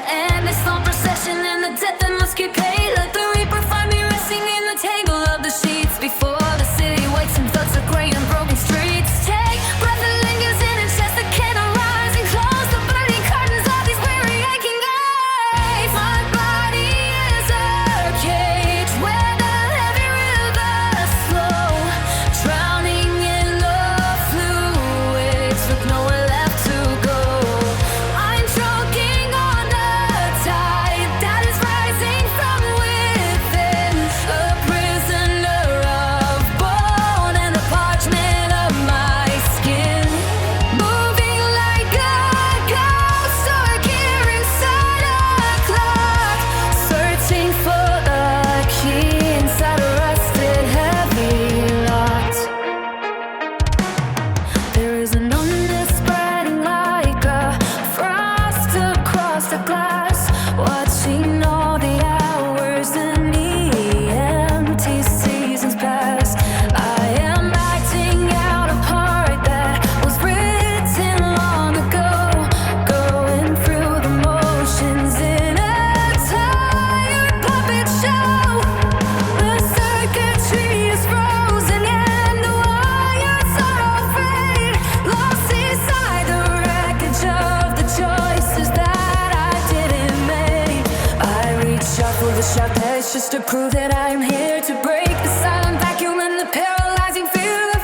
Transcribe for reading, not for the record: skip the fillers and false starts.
the endless long procession and the death that must get paid. Let the reaper find me resting in the tangle of the sheets before the city wakes and thugs of gray and broken streets. Take breath that lingers in a chest that cannot rise and close the burning curtains of these weary aching eyes. My body is a cage where the heavy rivers flow, drowning in the fluids with nowhere left to go. I'm choking on the tide that is rising from within, a prisoner of bone and the parchment of my skin, moving like a ghost stuck here inside a clock, searching for the key inside a rusted heavy lock. There is a numbness spreading like a frost across the glass, watching all the hours and the empty seasons pass. I am acting out a part that was written long ago, going through the motions in a tired puppet show. The circuitry is frozen and the wires are all frayed, lost inside the wreckage of the choices that I didn't make. I reach out for the sharp edge just to prove that I'm here to break the silent vacuum and the paralyzing fear of